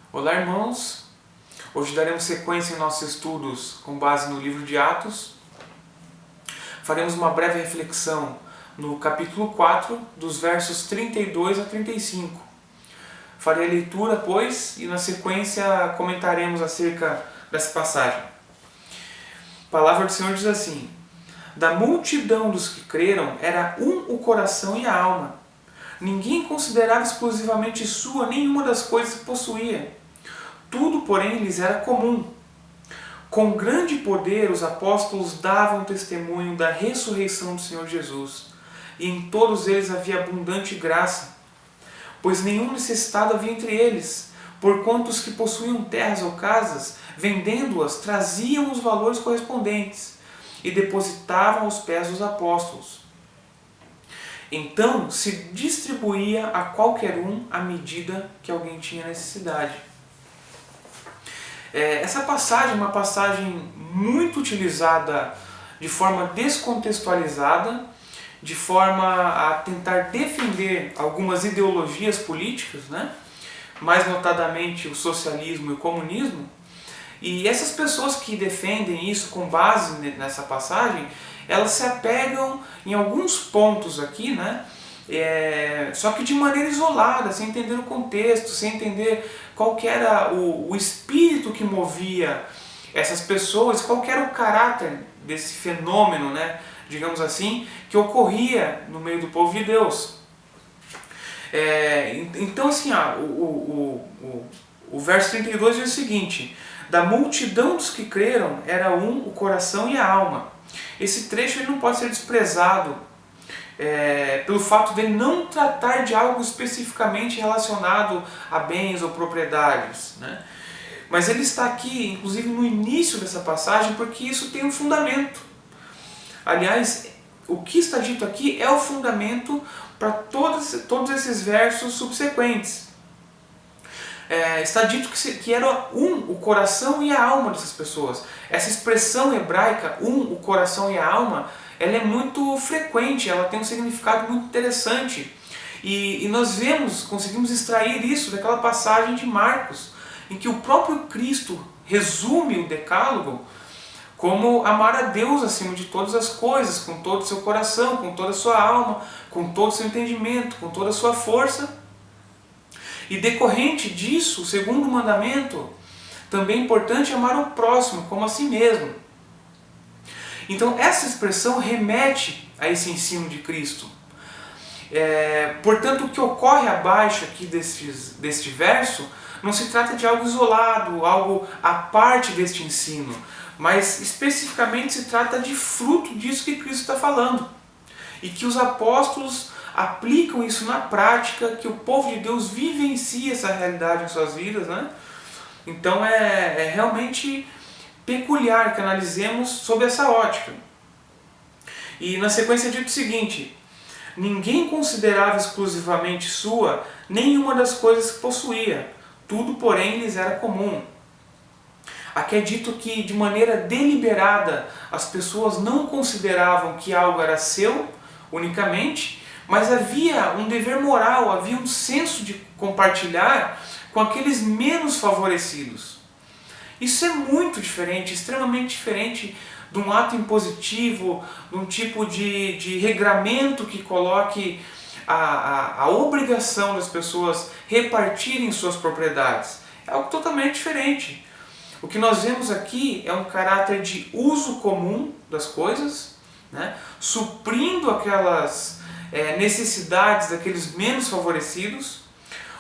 Olá, irmãos! Hoje daremos sequência em nossos estudos com base no livro de Atos. Faremos uma breve reflexão no capítulo 4, dos versos 32 a 35. Farei a leitura, pois, e na sequência comentaremos acerca dessa passagem. A palavra do Senhor diz assim: Da multidão dos que creram era um o coração e a alma. Ninguém considerava exclusivamente sua nenhuma das coisas que possuía. Tudo, porém, lhes era comum. Com grande poder, os apóstolos davam testemunho da ressurreição do Senhor Jesus, e em todos eles havia abundante graça, pois nenhum necessitado havia entre eles, porquanto os que possuíam terras ou casas, vendendo-as, traziam os valores correspondentes e depositavam aos pés dos apóstolos. Então se distribuía a qualquer um à medida que alguém tinha necessidade. Essa passagem é uma passagem muito utilizada de forma descontextualizada, de forma a tentar defender algumas ideologias políticas, né? Mais notadamente o socialismo e o comunismo. E essas pessoas que defendem isso com base nessa passagem, elas se apegam em alguns pontos aqui, né? Só que de maneira isolada, sem entender o contexto, sem entender qual que era o espírito que movia essas pessoas, qual que era o caráter desse fenômeno, né, digamos assim, que ocorria no meio do povo de Deus. Então assim, o verso 32 diz o seguinte: Da multidão dos que creram era um o coração e a alma. Esse trecho ele não pode ser desprezado pelo fato de não tratar de algo especificamente relacionado a bens ou propriedades, né? Mas ele está aqui, inclusive no início dessa passagem, porque isso tem um fundamento. Aliás, o que está dito aqui é o fundamento para todos esses versos subsequentes. Está dito que era um o coração e a alma dessas pessoas. Essa expressão hebraica, um o coração e a alma, ela é muito frequente, ela tem um significado muito interessante. E nós conseguimos extrair isso daquela passagem de Marcos, em que o próprio Cristo resume o decálogo como amar a Deus acima de todas as coisas, com todo o seu coração, com toda a sua alma, com todo o seu entendimento, com toda a sua força. E decorrente disso, o segundo mandamento, também é importante amar o próximo como a si mesmo. Então essa expressão remete a esse ensino de Cristo. Portanto, o que ocorre abaixo aqui deste verso não se trata de algo isolado, algo à parte deste ensino, mas especificamente se trata de fruto disso que Cristo está falando. E que os apóstolos aplicam isso na prática, que o povo de Deus vivencia essa realidade em suas vidas, né? Então é realmente peculiar que analisemos sob essa ótica. E na sequência é dito o seguinte: ninguém considerava exclusivamente sua nenhuma das coisas que possuía, tudo porém lhes era comum. Aqui é dito que de maneira deliberada as pessoas não consideravam que algo era seu unicamente, mas havia um dever moral, havia um senso de compartilhar com aqueles menos favorecidos. Isso é muito diferente, extremamente diferente de um ato impositivo, de um tipo de regramento que coloque a obrigação das pessoas repartirem suas propriedades. É algo totalmente diferente. O que nós vemos aqui é um caráter de uso comum das coisas, né, suprindo aquelas necessidades daqueles menos favorecidos,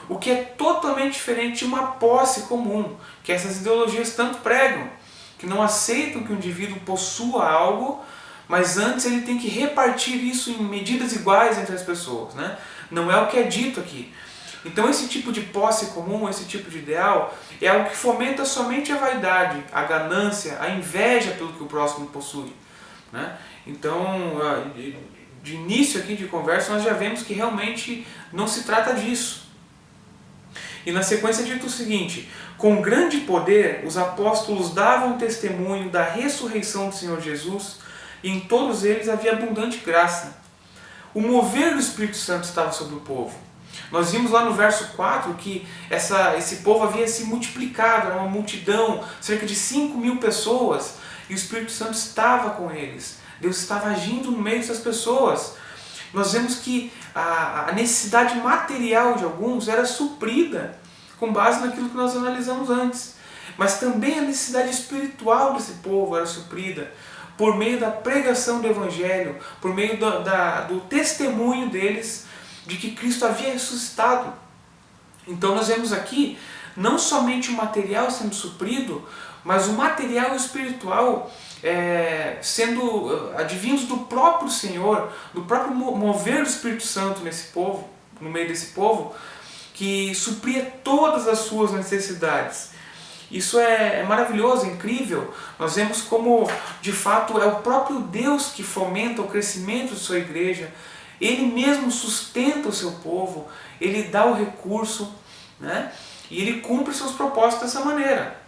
o que é totalmente diferente de uma posse comum, que essas ideologias tanto pregam, que não aceitam que o indivíduo possua algo, mas antes ele tem que repartir isso em medidas iguais entre as pessoas, né? Não é o que é dito aqui. Então esse tipo de posse comum, esse tipo de ideal, é algo que fomenta somente a vaidade, a ganância, a inveja pelo que o próximo possui, né? Então, de início aqui de conversa, nós já vemos que realmente não se trata disso. E na sequência é dito o seguinte: com grande poder os apóstolos davam testemunho da ressurreição do Senhor Jesus, e em todos eles havia abundante graça. O mover do Espírito Santo estava sobre o povo. Nós vimos lá no verso 4 que esse povo havia se multiplicado, era uma multidão, cerca de 5.000 pessoas, e o Espírito Santo estava com eles. Deus estava agindo no meio dessas pessoas. Nós vemos que a necessidade material de alguns era suprida com base naquilo que nós analisamos antes. Mas também a necessidade espiritual desse povo era suprida por meio da pregação do Evangelho, por meio do testemunho deles de que Cristo havia ressuscitado. Então nós vemos aqui não somente o material sendo suprido, mas o material espiritual sendo advindos do próprio Senhor, do próprio mover do Espírito Santo nesse povo, no meio desse povo, que supria todas as suas necessidades. Isso é maravilhoso, é incrível. Nós vemos como, de fato, é o próprio Deus que fomenta o crescimento de sua igreja. Ele mesmo sustenta o seu povo, ele dá o recurso, né? E ele cumpre seus propósitos dessa maneira.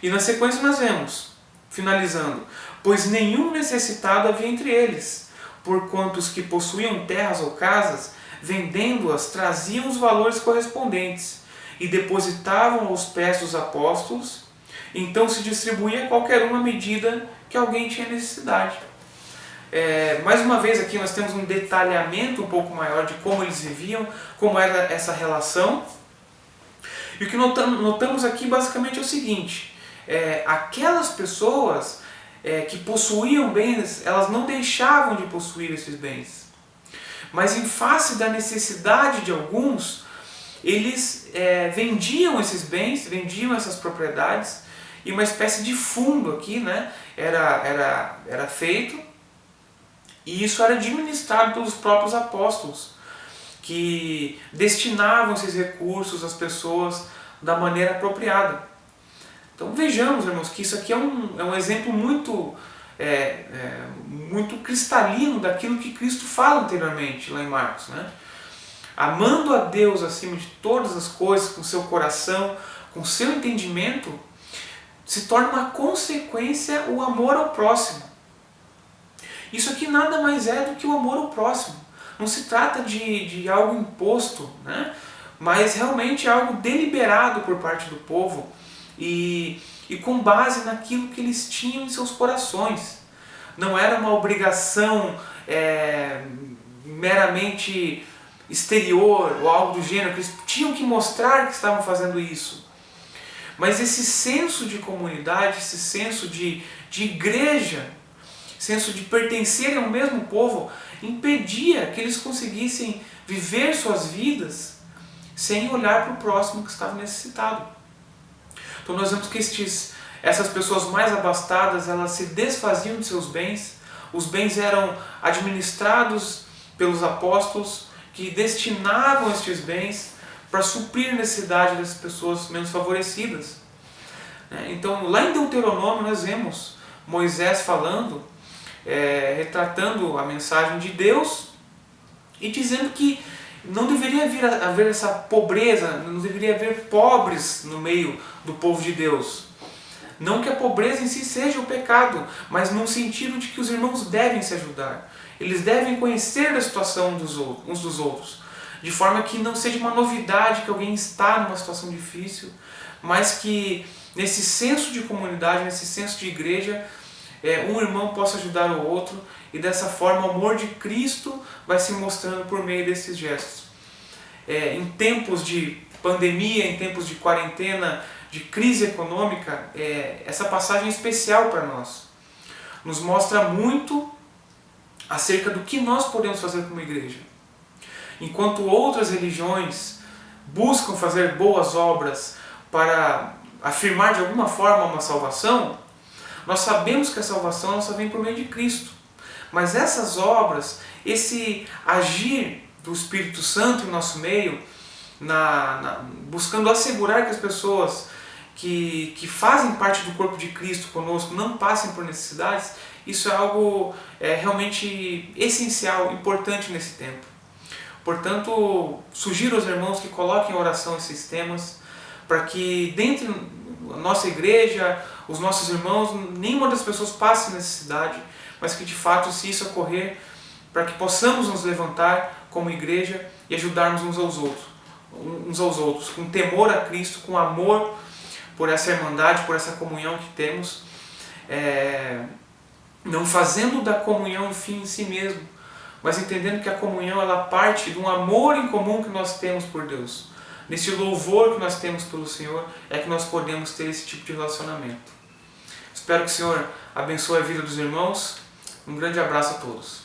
E na sequência nós vemos, finalizando, pois nenhum necessitado havia entre eles, porquanto os que possuíam terras ou casas, vendendo-as, traziam os valores correspondentes e depositavam aos pés dos apóstolos, então se distribuía qualquer uma medida que alguém tinha necessidade. Mais uma vez aqui nós temos um detalhamento um pouco maior de como eles viviam, como era essa relação. E o que notamos aqui basicamente é o seguinte: aquelas pessoas que possuíam bens, elas não deixavam de possuir esses bens. Mas em face da necessidade de alguns, eles vendiam esses bens, vendiam essas propriedades, e uma espécie de fundo aqui, né, era feito, e isso era administrado pelos próprios apóstolos, que destinavam esses recursos às pessoas da maneira apropriada. Então vejamos, irmãos, que isso aqui é um exemplo muito cristalino daquilo que Cristo fala anteriormente lá em Marcos, né? Amando a Deus acima de todas as coisas, com seu coração, com seu entendimento, se torna uma consequência o amor ao próximo. Isso aqui nada mais é do que o amor ao próximo. Não se trata de algo imposto, né? Mas realmente algo deliberado por parte do povo e com base naquilo que eles tinham em seus corações. Não era uma obrigação meramente exterior ou algo do gênero, que eles tinham que mostrar que estavam fazendo isso. Mas esse senso de comunidade, esse senso de igreja, senso de pertencerem ao mesmo povo, impedia que eles conseguissem viver suas vidas sem olhar para o próximo que estava necessitado. Então nós vemos que essas pessoas mais abastadas, elas se desfaziam de seus bens, os bens eram administrados pelos apóstolos, que destinavam estes bens para suprir a necessidade das pessoas menos favorecidas. Então lá em Deuteronômio nós vemos Moisés falando, retratando a mensagem de Deus e dizendo que não deveria haver essa pobreza, não deveria haver pobres no meio do povo de Deus. Não que a pobreza em si seja o pecado, mas no sentido de que os irmãos devem se ajudar. Eles devem conhecer a situação uns dos outros, de forma que não seja uma novidade que alguém está numa situação difícil, mas que nesse senso de comunidade, nesse senso de igreja, um irmão possa ajudar o outro, e dessa forma o amor de Cristo vai se mostrando por meio desses gestos. Em tempos de pandemia, em tempos de quarentena, de crise econômica, essa passagem é especial para nós. Nos mostra muito acerca do que nós podemos fazer como igreja. Enquanto outras religiões buscam fazer boas obras para afirmar de alguma forma uma salvação, nós sabemos que a salvação só vem por meio de Cristo. Mas essas obras, esse agir do Espírito Santo em nosso meio, buscando assegurar que as pessoas que fazem parte do corpo de Cristo conosco não passem por necessidades, isso é algo realmente essencial, importante nesse tempo. Portanto, sugiro aos irmãos que coloquem em oração esses temas, para que dentro da nossa igreja, os nossos irmãos, nenhuma das pessoas passe necessidade, mas que de fato, se isso ocorrer, para que possamos nos levantar como igreja e ajudarmos uns aos outros, com temor a Cristo, com amor por essa irmandade, por essa comunhão que temos, não fazendo da comunhão um fim em si mesmo, mas entendendo que a comunhão ela parte de um amor em comum que nós temos por Deus. Nesse louvor que nós temos pelo Senhor é que nós podemos ter esse tipo de relacionamento. Espero que o Senhor abençoe a vida dos irmãos. Um grande abraço a todos.